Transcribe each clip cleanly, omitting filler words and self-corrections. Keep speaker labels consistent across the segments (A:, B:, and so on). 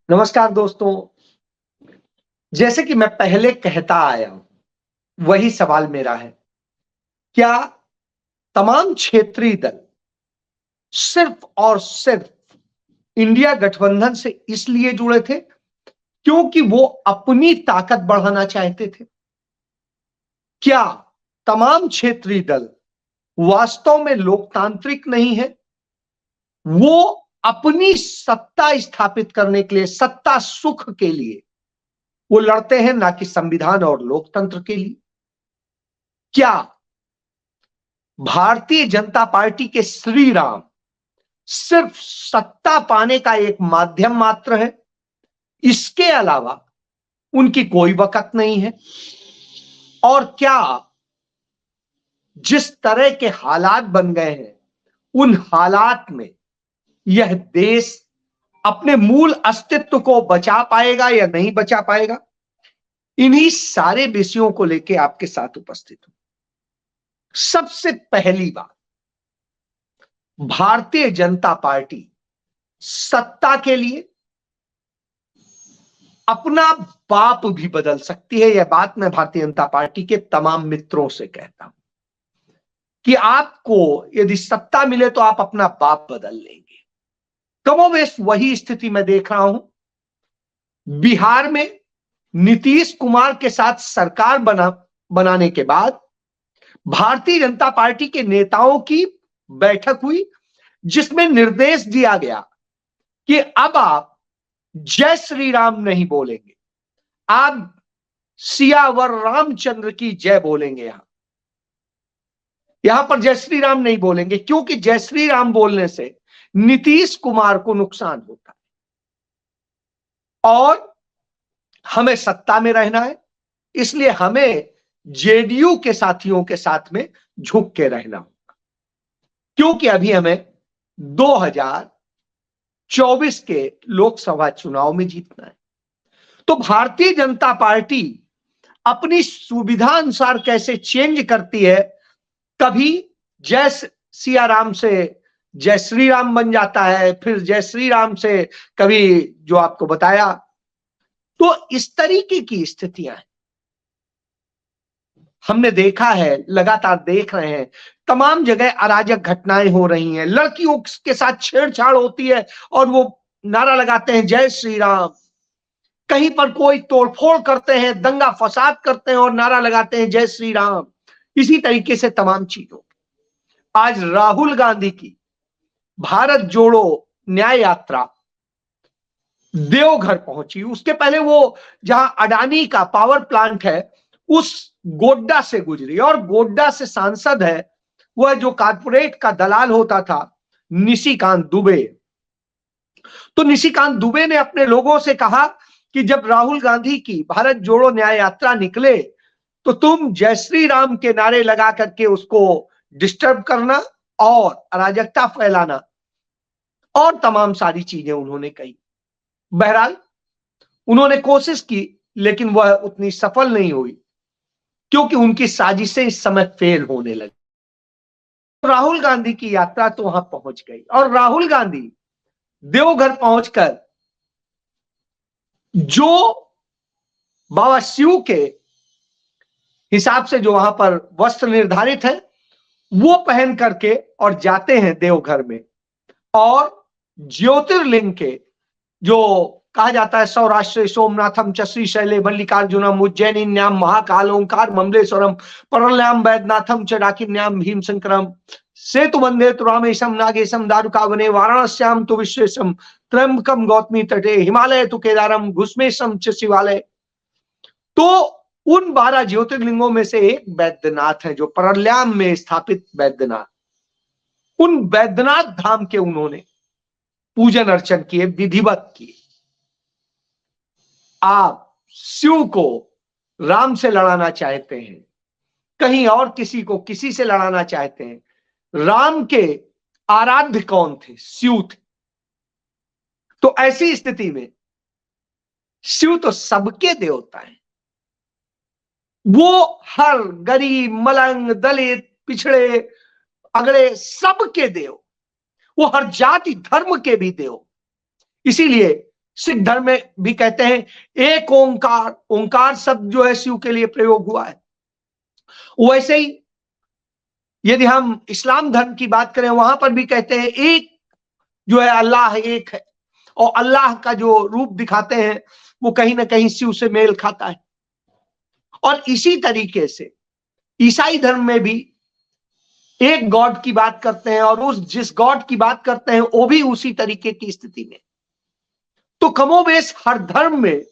A: नमस्कार दोस्तों। जैसे कि मैं पहले कहता आया हूं, वही सवाल मेरा है। क्या तमाम क्षेत्रीय दल सिर्फ और सिर्फ इंडिया गठबंधन से इसलिए जुड़े थे क्योंकि वो अपनी ताकत बढ़ाना चाहते थे? क्या तमाम क्षेत्रीय दल वास्तव में लोकतांत्रिक नहीं है? वो अपनी सत्ता स्थापित करने के लिए, सत्ता सुख के लिए वो लड़ते हैं, ना कि संविधान और लोकतंत्र के लिए? क्या भारतीय जनता पार्टी के श्री राम सिर्फ सत्ता पाने का एक माध्यम मात्र है? इसके अलावा उनकी कोई वक़्त नहीं है? और क्या जिस तरह के हालात बन गए हैं, उन हालात में यह देश अपने मूल अस्तित्व को बचा पाएगा या नहीं बचा पाएगा? इन्हीं सारे विषयों को लेकर आपके साथ उपस्थित हूं। सबसे पहली बात, भारतीय जनता पार्टी सत्ता के लिए अपना बाप भी बदल सकती है। यह बात मैं भारतीय जनता पार्टी के तमाम मित्रों से कहता हूं कि आपको यदि सत्ता मिले तो आप अपना बाप बदल लेंगे। कमोबेश वही स्थिति मैं देख रहा हूं। बिहार में नीतीश कुमार के साथ सरकार बनाने के बाद भारतीय जनता पार्टी के नेताओं की बैठक हुई, जिसमें निर्देश दिया गया कि अब आप जय श्री राम नहीं बोलेंगे, आप सियावर रामचंद्र की जय बोलेंगे। यहां पर जय श्री राम नहीं बोलेंगे, क्योंकि जय श्री राम बोलने से नीतीश कुमार को नुकसान होता है और हमें सत्ता में रहना है, इसलिए हमें जेडीयू के साथियों के साथ में झुक के रहना होगा, क्योंकि अभी हमें 2024 के लोकसभा चुनाव में जीतना है। तो भारतीय जनता पार्टी अपनी सुविधा अनुसार कैसे चेंज करती है, कभी जय सिया राम से जय श्री राम बन जाता है, फिर जय श्री राम से कभी जो आपको बताया। तो इस तरीके की स्थितियां हैं, हमने देखा है, लगातार देख रहे हैं। तमाम जगह अराजक घटनाएं हो रही हैं, लड़कियों के साथ छेड़छाड़ होती है और वो नारा लगाते हैं जय श्री राम। कहीं पर कोई तोड़फोड़ करते हैं, दंगा फसाद करते हैं और नारा लगाते हैं जय श्री राम। इसी तरीके से तमाम चीजों। आज राहुल गांधी की भारत जोड़ो न्याय यात्रा देवघर पहुंची। उसके पहले वो जहां अडानी का पावर प्लांट है उस गोड्डा से गुजरी, और गोड्डा से सांसद है वह जो कारपोरेट का दलाल होता था, निशिकांत दुबे। तो निशिकांत दुबे ने अपने लोगों से कहा कि जब राहुल गांधी की भारत जोड़ो न्याय यात्रा निकले तो तुम जय श्री राम के नारे लगा करके उसको डिस्टर्ब करना और अराजकता फैलाना और तमाम सारी चीजें उन्होंने कही। बहरहाल उन्होंने कोशिश की, लेकिन वह उतनी सफल नहीं हुई, क्योंकि उनकी साजिशें इस समय फेल होने लगी। राहुल गांधी की यात्रा तो वहां पहुंच गई और राहुल गांधी देवघर पहुंचकर जो बाबा शिव के हिसाब से जो वहां पर वस्त्र निर्धारित है वो पहन करके और जाते हैं देवघर में, और ज्योतिर्लिंग के जो कहा जाता है सौराष्ट्र सोमनाथम च श्रीशैले मल्लिकार्जुनम उज्जैनिन्याम महाकाल ओंकार ममलेश्वरम परल्याम वैद्यनाथम च डाकिन्याम भीमशंकरम सेतु वंदे तु रामेशम नागेशम दारुकावने वाराणस्याम तु विश्वेशम त्र्यंबकम गौतमी तटे हिमालय तु केदारम घुस्मेशम च शिवालय। तो उन 12 ज्योतिर्लिंगों में से एक वैद्यनाथ है, जो परल्याम में स्थापित वैद्यनाथ। उन वैद्यनाथ धाम के उन्होंने पूजन अर्चन किए, विधिवत किए। आप शिव को राम से लड़ाना चाहते हैं, कहीं और किसी को किसी से लड़ाना चाहते हैं। राम के आराध्य कौन थे? शिव थे। तो ऐसी स्थिति में शिव तो सबके देवता हैं, वो हर गरीब मलंग दलित पिछड़े अगड़े सबके देव, वो हर जाति धर्म के भी देव। इसीलिए सिख धर्म में भी कहते हैं एक ओंकार, ओंकार शब्द जो है शिव के लिए प्रयोग हुआ है। वैसे ही यदि हम इस्लाम धर्म की बात करें, वहां पर भी कहते हैं एक जो है अल्लाह एक है, और अल्लाह का जो रूप दिखाते हैं वो कहीं ना कहीं शिव से मेल खाता है। और इसी तरीके से ईसाई धर्म में भी एक गॉड की बात करते हैं, और उस जिस गॉड की बात करते हैं वो भी उसी तरीके की स्थिति में। तो कमोबेश हर धर्म में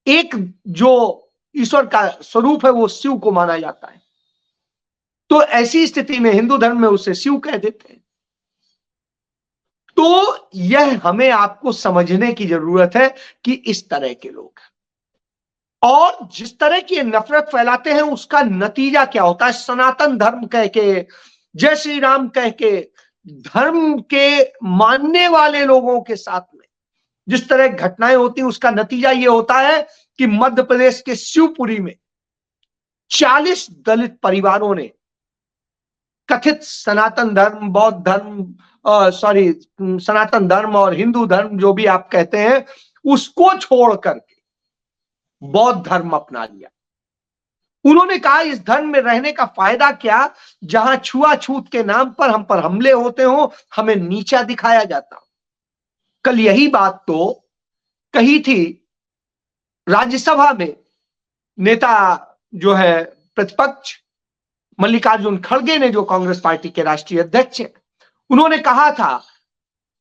A: एक जो ईश्वर का स्वरूप है वो शिव को माना जाता है। तो ऐसी स्थिति में हिंदू धर्म में उसे शिव कह देते हैं। तो यह हमें आपको समझने की जरूरत है कि इस तरह के लोग, और जिस तरह की नफरत फैलाते हैं उसका नतीजा क्या होता है। सनातन धर्म कह के, जय श्री राम कह के धर्म के मानने वाले लोगों के साथ में जिस तरह घटनाएं होती हैं, उसका नतीजा यह होता है कि मध्य प्रदेश के शिवपुरी में 40 दलित परिवारों ने कथित सनातन धर्म, बौद्ध धर्म, सनातन धर्म और हिंदू धर्म जो भी आप कहते हैं, उसको छोड़ करके बौद्ध धर्म अपना लिया। उन्होंने कहा इस धर्म में रहने का फायदा क्या, जहां छुआछूत के नाम पर हम पर हमले होते हो, हमें नीचा दिखाया जाता हो। कल यही बात तो कही थी राज्यसभा में नेता जो है प्रतिपक्ष मल्लिकार्जुन खड़गे ने, जो कांग्रेस पार्टी के राष्ट्रीय अध्यक्ष हैं। उन्होंने कहा था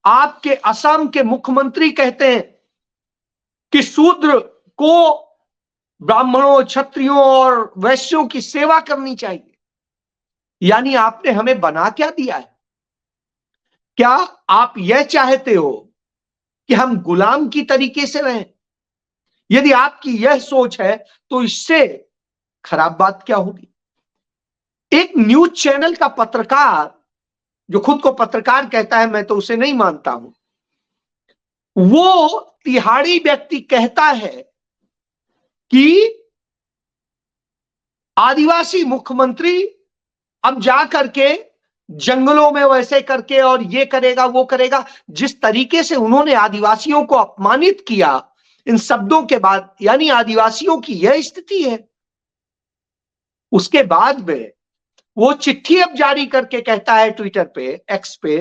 A: आपके असम के मुख्यमंत्री कहते हैं कि शूद्र को ब्राह्मणों, क्षत्रियों और वैश्यों की सेवा करनी चाहिए। यानी आपने हमें बना क्या दिया है? क्या आप यह चाहते हो कि हम गुलाम की तरीके से रहें? यदि आपकी यह सोच है तो इससे खराब बात क्या होगी। एक न्यूज चैनल का पत्रकार, जो खुद को पत्रकार कहता है, मैं तो उसे नहीं मानता हूं, वो तिहाड़ी व्यक्ति कहता है कि आदिवासी मुख्यमंत्री अब जा करके जंगलों में वैसे करके और ये करेगा वो करेगा। जिस तरीके से उन्होंने आदिवासियों को अपमानित किया इन शब्दों के बाद, यानी आदिवासियों की यह स्थिति है। उसके बाद में वो चिट्ठी अब जारी करके कहता है ट्विटर पे, एक्स पे,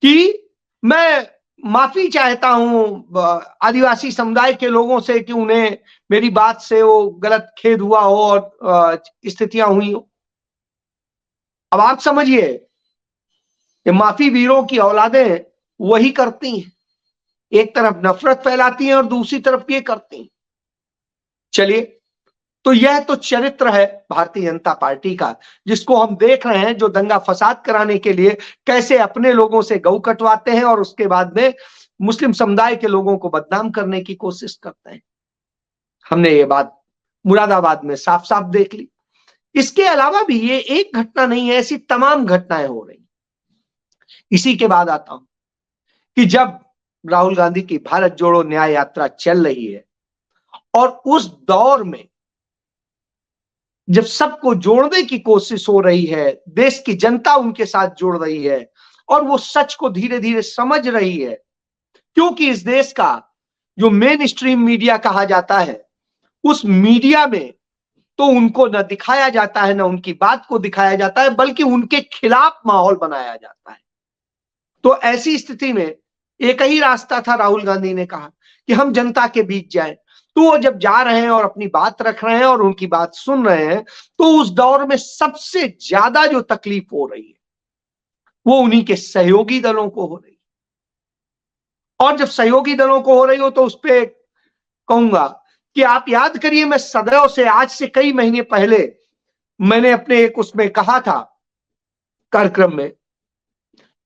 A: कि मैं माफी चाहता हूं आदिवासी समुदाय के लोगों से कि उन्हें मेरी बात से वो गलत खेद हुआ हो और स्थितियां हुई हो। अब आप समझिए, ये माफी वीरों की औलादें वही करती हैं, एक तरफ नफरत फैलाती हैं और दूसरी तरफ ये करती हैं। चलिए, तो यह तो चरित्र है भारतीय जनता पार्टी का, जिसको हम देख रहे हैं, जो दंगा फसाद कराने के लिए कैसे अपने लोगों से गऊ कटवाते हैं और उसके बाद में मुस्लिम समुदाय के लोगों को बदनाम करने की कोशिश करते हैं। हमने ये बात मुरादाबाद में साफ साफ देख ली। इसके अलावा भी ये एक घटना नहीं है, ऐसी तमाम घटनाएं हो रही। इसी के बाद आता हूं कि जब राहुल गांधी की भारत जोड़ो न्याय यात्रा चल रही है और उस दौर में जब सबको जोड़ने की कोशिश हो रही है, देश की जनता उनके साथ जुड़ रही है और वो सच को धीरे धीरे समझ रही है, क्योंकि इस देश का जो मेन स्ट्रीम मीडिया कहा जाता है, उस मीडिया में तो उनको न दिखाया जाता है, न उनकी बात को दिखाया जाता है, बल्कि उनके खिलाफ माहौल बनाया जाता है। तो ऐसी स्थिति में एक ही रास्ता था, राहुल गांधी ने कहा कि हम जनता के बीच जाएं। तो वो जब जा रहे हैं और अपनी बात रख रहे हैं और उनकी बात सुन रहे हैं, तो उस दौर में सबसे ज्यादा जो तकलीफ हो रही है वो उन्हीं के सहयोगी दलों को हो रही है। और जब सहयोगी दलों को हो रही हो तो उस पर कहूंगा कि आप याद करिए, मैं सदैव से, आज से कई महीने पहले मैंने अपने एक उसमें कहा था कार्यक्रम में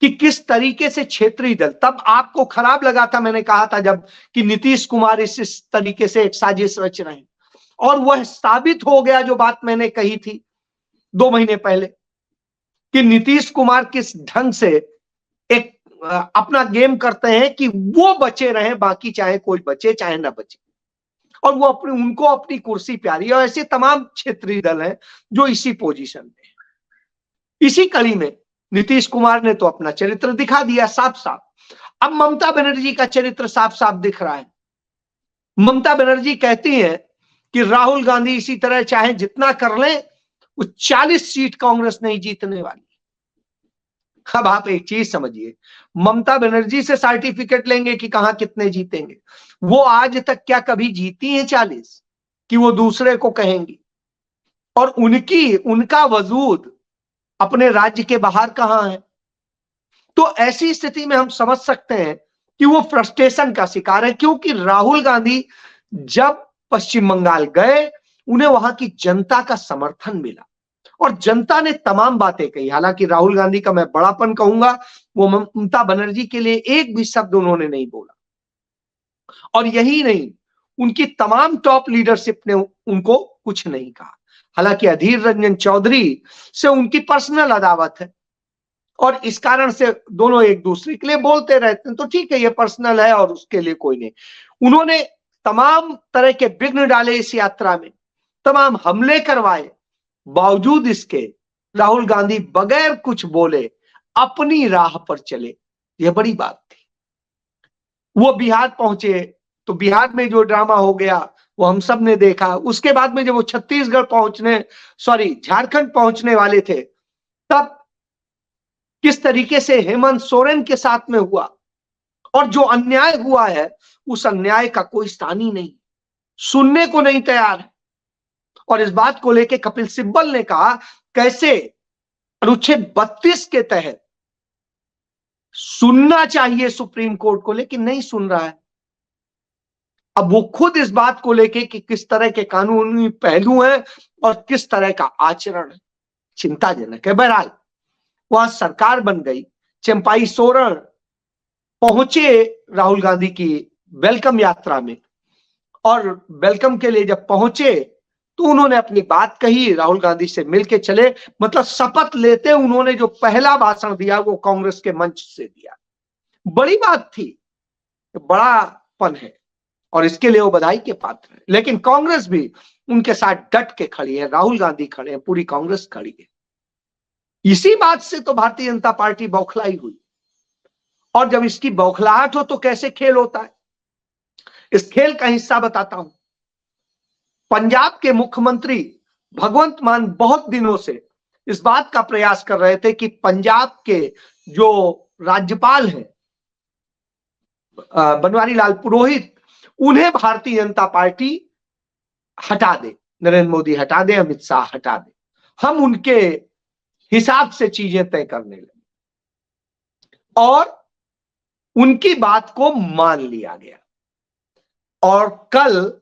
A: कि किस तरीके से क्षेत्रीय दल, तब आपको खराब लगा था, मैंने कहा था जब, कि नीतीश कुमार इस तरीके से एक साजिश रच रहे हैं, और वह साबित हो गया जो बात मैंने कही थी 2 महीने पहले, कि नीतीश कुमार किस ढंग से एक अपना गेम करते हैं कि वो बचे रहे, बाकी चाहे कोई बचे चाहे ना बचे, और वो उनको अपनी कुर्सी प्यारी है। और ऐसे तमाम क्षेत्रीय दल हैं जो इसी पोजीशन में है। इसी कड़ी में नीतीश कुमार ने तो अपना चरित्र दिखा दिया साफ साफ। अब ममता बनर्जी का चरित्र साफ साफ दिख रहा है। ममता बनर्जी कहती है कि राहुल गांधी इसी तरह चाहे जितना कर लें, वो 40 सीट कांग्रेस नहीं जीतने वाली। अब आप एक चीज समझिए, ममता बनर्जी से सर्टिफिकेट लेंगे कि कहां कितने जीतेंगे? वो आज तक क्या कभी जीती हैं 40 कि वो दूसरे को कहेंगी? और उनका वजूद अपने राज्य के बाहर कहां है? तो ऐसी स्थिति में हम समझ सकते हैं कि वो फ्रस्ट्रेशन का शिकार है, क्योंकि राहुल गांधी जब पश्चिम बंगाल गए, उन्हें वहां की जनता का समर्थन मिला और जनता ने तमाम बातें कही। हालांकि राहुल गांधी का मैं बड़ापन कहूंगा, वो ममता बनर्जी के लिए एक भी शब्द उन्होंने नहीं बोला। और यही नहीं, उनकी तमाम टॉप लीडरशिप ने उनको कुछ नहीं कहा। हालांकि अधीर रंजन चौधरी से उनकी पर्सनल अदावत है और इस कारण से दोनों एक दूसरे के लिए बोलते रहते हैं, तो ठीक है, ये पर्सनल है और उसके लिए कोई नहीं। उन्होंने तमाम तरह के विघ्न डाले इस यात्रा में, तमाम हमले करवाए, बावजूद इसके राहुल गांधी बगैर कुछ बोले अपनी राह पर चले। यह बड़ी बात थी। वो बिहार पहुंचे तो बिहार में जो ड्रामा हो गया वो हम सब ने देखा। उसके बाद में जब वो झारखंड पहुंचने वाले थे, तब किस तरीके से हेमंत सोरेन के साथ में हुआ, और जो अन्याय हुआ है उस अन्याय का कोई स्थान ही नहीं, सुनने को नहीं तैयार है। और इस बात को लेकर कपिल सिब्बल ने कहा कैसे अनुच्छेद 32 के तहत सुनना चाहिए सुप्रीम कोर्ट को, लेकिन नहीं सुन रहा है। अब वो खुद इस बात को लेके कि किस तरह के कानूनी पहलू हैं और किस तरह का आचरण है, चिंताजनक है। बहरहाल वहां सरकार बन गई, चंपाई सोरेन पहुंचे राहुल गांधी की वेलकम यात्रा में, और वेलकम के लिए जब पहुंचे तो उन्होंने अपनी बात कही, राहुल गांधी से मिलके चले। मतलब शपथ लेते उन्होंने जो पहला भाषण दिया वो कांग्रेस के मंच से दिया। बड़ी बात थी, बड़ापन है और इसके लिए वो बधाई के पात्र है। लेकिन कांग्रेस भी उनके साथ डट के खड़ी है, राहुल गांधी खड़े हैं, पूरी कांग्रेस खड़ी है। इसी बात से तो भारतीय जनता पार्टी बौखलाई हुई। और जब इसकी बौखलाहट हो तो कैसे खेल होता है, इस खेल का हिस्सा बताता हूं। पंजाब के मुख्यमंत्री भगवंत मान बहुत दिनों से इस बात का प्रयास कर रहे थे कि पंजाब के जो राज्यपाल हैं बनवारी लाल पुरोहित, उन्हें भारतीय जनता पार्टी हटा दे, नरेंद्र मोदी हटा दे, अमित शाह हटा दे, हम उनके हिसाब से चीजें तय करने लगे। और उनकी बात को मान लिया गया और कल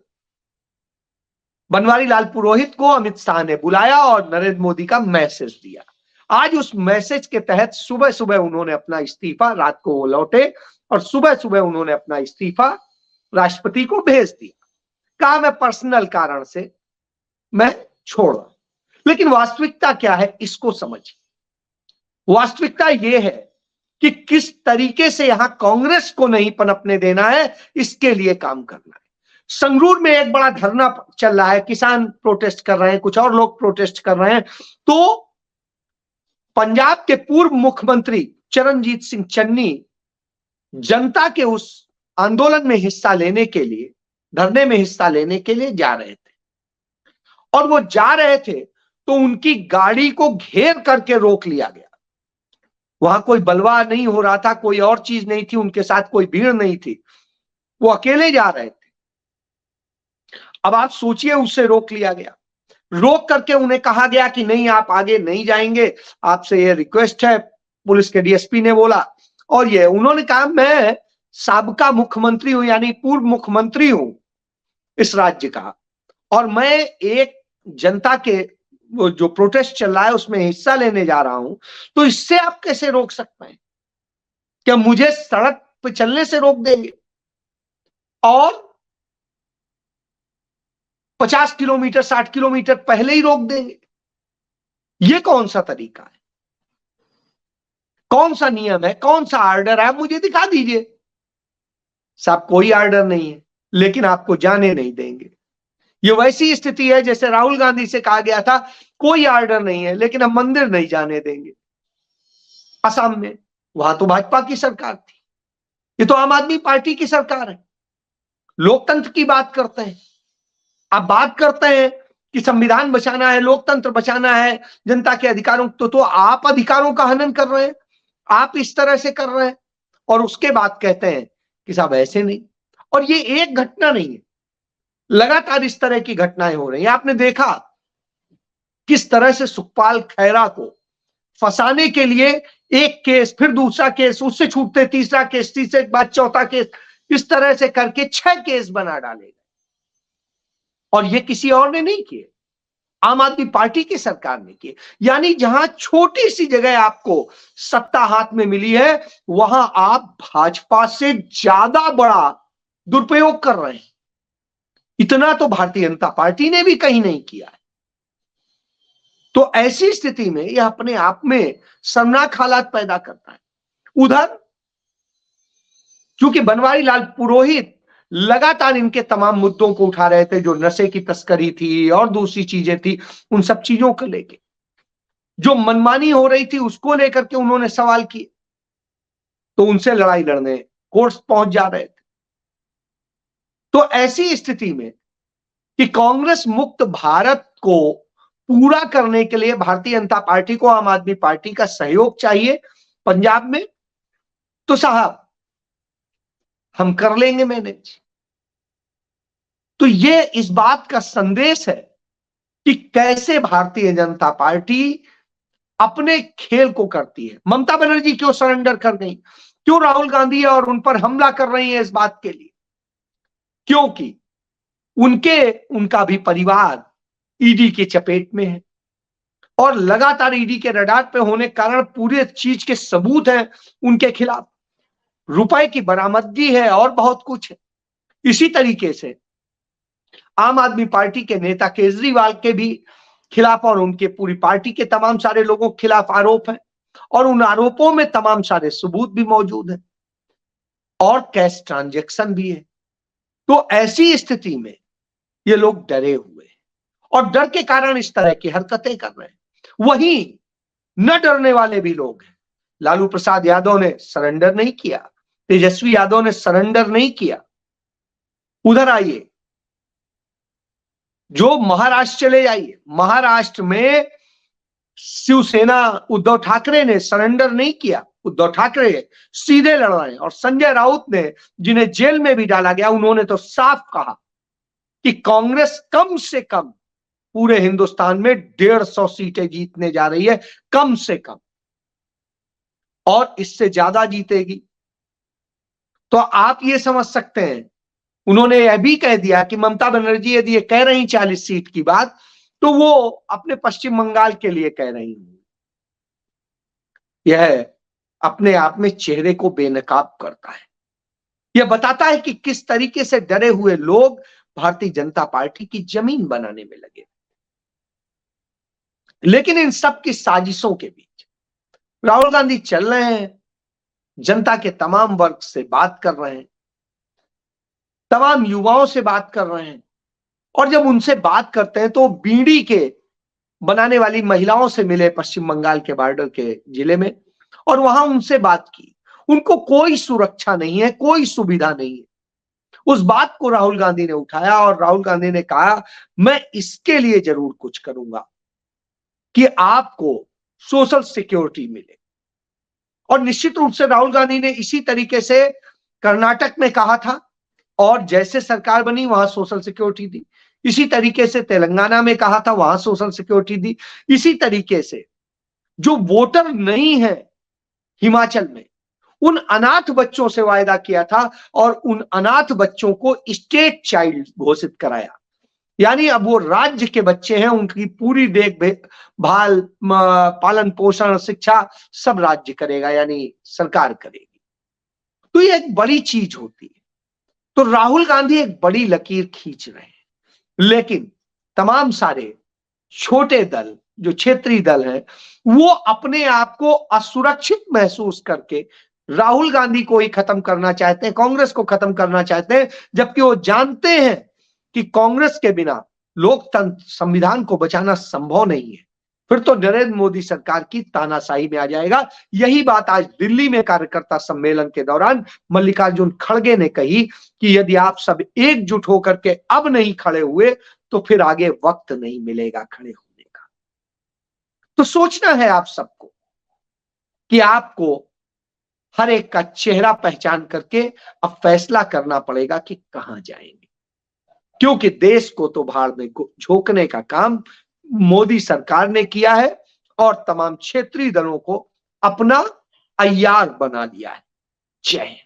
A: बनवारी लाल पुरोहित को अमित शाह ने बुलाया और नरेंद्र मोदी का मैसेज दिया। आज उस मैसेज के तहत सुबह सुबह उन्होंने अपना इस्तीफा, रात को वो लौटे और सुबह सुबह उन्होंने अपना इस्तीफा राष्ट्रपति को भेज दिया। कहा मैं पर्सनल कारण से मैं छोड़ रहा हूं। लेकिन वास्तविकता क्या है इसको समझिए। वास्तविकता यह है कि किस तरीके से यहां कांग्रेस को नहीं पनपने देना है, इसके लिए काम करना है। संगरूर में एक बड़ा धरना चल रहा है, किसान प्रोटेस्ट कर रहे हैं, कुछ और लोग प्रोटेस्ट कर रहे हैं। तो पंजाब के पूर्व मुख्यमंत्री चरणजीत सिंह चन्नी जनता के उस आंदोलन में हिस्सा लेने के लिए, धरने में हिस्सा लेने के लिए जा रहे थे। और वो जा रहे थे तो उनकी गाड़ी को घेर करके रोक लिया गया। वहां कोई बलवा नहीं हो रहा था, कोई और चीज नहीं थी, उनके साथ कोई भीड़ नहीं थी, वो अकेले जा रहे थे। अब आप सोचिए, उससे रोक लिया गया। रोक करके उन्हें कहा गया कि नहीं आप आगे नहीं जाएंगे, आपसे ये रिक्वेस्ट है, पुलिस के डीएसपी ने बोला। और ये उन्होंने कहा मैं साबका मुख्यमंत्री हूं, यानी पूर्व मुख्यमंत्री हूं इस राज्य का, और मैं एक जनता के जो प्रोटेस्ट चल रहा है उसमें हिस्सा लेने जा रहा हूं, तो इससे आप कैसे रोक सकते हैं? क्या मुझे सड़क पे चलने से रोक देंगे और 50 किलोमीटर 60 किलोमीटर पहले ही रोक देंगे? ये कौन सा तरीका है? कौन सा नियम है? कौन सा आर्डर है? मुझे दिखा दीजिए। साहब कोई आर्डर नहीं है, लेकिन आपको जाने नहीं देंगे। ये वैसी स्थिति है जैसे राहुल गांधी से कहा गया था कोई आर्डर नहीं है, लेकिन हम मंदिर नहीं जाने देंगे। असम में वहां तो भाजपा की सरकार थी, ये तो आम आदमी पार्टी की सरकार है, लोकतंत्र की बात करते हैं। आप बात करते हैं कि संविधान बचाना है, लोकतंत्र बचाना है, जनता के अधिकारों, तो आप अधिकारों का हनन कर रहे हैं, आप इस तरह से कर रहे हैं, और उसके बाद कहते हैं कि साहब ऐसे नहीं। और ये एक घटना नहीं है, लगातार इस तरह की घटनाएं हो रही हैं। आपने देखा किस तरह से सुखपाल खैरा को फंसाने के लिए एक केस, फिर दूसरा केस, उससे छूटते तीसरा केस, तीसरे के बाद चौथा केस, इस तरह से करके 6 केस बना डाले। और ये किसी और ने नहीं किए, आम आदमी पार्टी की सरकार ने किए। यानी जहां छोटी सी जगह आपको सत्ता हाथ में मिली है, वहां आप भाजपा से ज्यादा बड़ा दुरुपयोग कर रहे हैं। इतना तो भारतीय जनता पार्टी ने भी कहीं नहीं किया है। तो ऐसी स्थिति में यह अपने आप में शर्मनाक हालात पैदा करता है। उधर क्योंकि बनवारी लाल पुरोहित लगातार इनके तमाम मुद्दों को उठा रहे थे, जो नशे की तस्करी थी और दूसरी चीजें थी, उन सब चीजों को लेके जो मनमानी हो रही थी उसको लेकर के उन्होंने सवाल किए, तो उनसे लड़ाई लड़ने कोर्ट पहुंच जा रहे थे। तो ऐसी स्थिति में कि कांग्रेस मुक्त भारत को पूरा करने के लिए भारतीय जनता पार्टी को आम आदमी पार्टी का सहयोग चाहिए पंजाब में, तो साहब हम कर लेंगे मैनेज। तो ये इस बात का संदेश है कि कैसे भारतीय जनता पार्टी अपने खेल को करती है। ममता बनर्जी क्यों सरेंडर कर गई, क्यों राहुल गांधी और उन पर हमला कर रही है, इस बात के लिए क्योंकि उनका भी परिवार ईडी की चपेट में है, और लगातार ईडी के रडार पे होने के कारण पूरे चीज के सबूत हैं उनके खिलाफ, रुपए की बरामदगी है और बहुत कुछ है। इसी तरीके से आम आदमी पार्टी के नेता केजरीवाल के भी खिलाफ और उनके पूरी पार्टी के तमाम सारे लोगों के खिलाफ आरोप है, और उन आरोपों में तमाम सारे सबूत भी मौजूद है और कैश ट्रांजैक्शन भी है। तो ऐसी स्थिति में ये लोग डरे हुए हैं और डर के कारण इस तरह की हरकतें कर रहे हैं। वहीं न डरने वाले भी लोग हैं। लालू प्रसाद यादव ने सरेंडर नहीं किया, तेजस्वी यादव ने सरेंडर नहीं किया। उधर आइए, जो महाराष्ट्र चले जाइए, महाराष्ट्र में शिवसेना उद्धव ठाकरे ने सरेंडर नहीं किया, उद्धव ठाकरे सीधे लड़ रहे हैं। और संजय राउत ने, जिन्हें जेल में भी डाला गया, उन्होंने तो साफ कहा कि कांग्रेस कम से कम पूरे हिंदुस्तान में 150 सीटें जीतने जा रही है, कम से कम, और इससे ज्यादा जीतेगी। तो आप ये समझ सकते हैं, उन्होंने यह भी कह दिया कि ममता बनर्जी यदि ये कह रही 40 सीट की बात, तो वो अपने पश्चिम बंगाल के लिए कह रही हैं। यह अपने आप में चेहरे को बेनकाब करता है। यह बताता है कि किस तरीके से डरे हुए लोग भारतीय जनता पार्टी की जमीन बनाने में लगे। लेकिन इन सब की साजिशों के बीच राहुल गांधी चल रहे हैं, जनता के तमाम वर्ग से बात कर रहे हैं, तमाम युवाओं से बात कर रहे हैं, और जब उनसे बात करते हैं तो बीड़ी के बनाने वाली महिलाओं से मिले पश्चिम बंगाल के बॉर्डर के जिले में, और वहां उनसे बात की। उनको कोई सुरक्षा नहीं है, कोई सुविधा नहीं है। उस बात को राहुल गांधी ने उठाया और राहुल गांधी ने कहा, मैं इसके लिए जरूर कुछ करूंगा कि आपको सोशल सिक्योरिटी मिले। और निश्चित रूप से राहुल गांधी ने इसी तरीके से कर्नाटक में कहा था, और जैसे सरकार बनी वहां सोशल सिक्योरिटी दी। इसी तरीके से तेलंगाना में कहा था, वहां सोशल सिक्योरिटी दी। इसी तरीके से जो वोटर नहीं है हिमाचल में, उन अनाथ बच्चों से वायदा किया था और उन अनाथ बच्चों को स्टेट चाइल्ड घोषित कराया। यानी अब वो राज्य के बच्चे हैं, उनकी पूरी देखभाल, पालन पोषण, शिक्षा सब राज्य करेगा, यानी सरकार करेगी। तो ये एक बड़ी चीज होती है। तो राहुल गांधी एक बड़ी लकीर खींच रहे हैं, लेकिन तमाम सारे छोटे दल, जो क्षेत्रीय दल हैं, वो अपने आप को असुरक्षित महसूस करके राहुल गांधी को ही खत्म करना चाहते हैं, कांग्रेस को खत्म करना चाहते हैं, जबकि वो जानते हैं कि कांग्रेस के बिना लोकतंत्र, संविधान को बचाना संभव नहीं है। फिर तो नरेंद्र मोदी सरकार की तानाशाही में आ जाएगा। यही बात आज दिल्ली में कार्यकर्ता सम्मेलन के दौरान मल्लिकार्जुन खड़गे ने कही कि यदि आप सब एकजुट होकर के अब नहीं खड़े हुए तो फिर आगे वक्त नहीं मिलेगा खड़े होने का। तो सोचना है आप सबको कि आपको हर एक का चेहरा पहचान करके अब फैसला करना पड़ेगा कि कहां जाएंगे, क्योंकि देश को तो भाड़ में झोंकने का काम मोदी सरकार ने किया है और तमाम क्षेत्रीय दलों को अपना अय्यार बना लिया है। जय हिंद।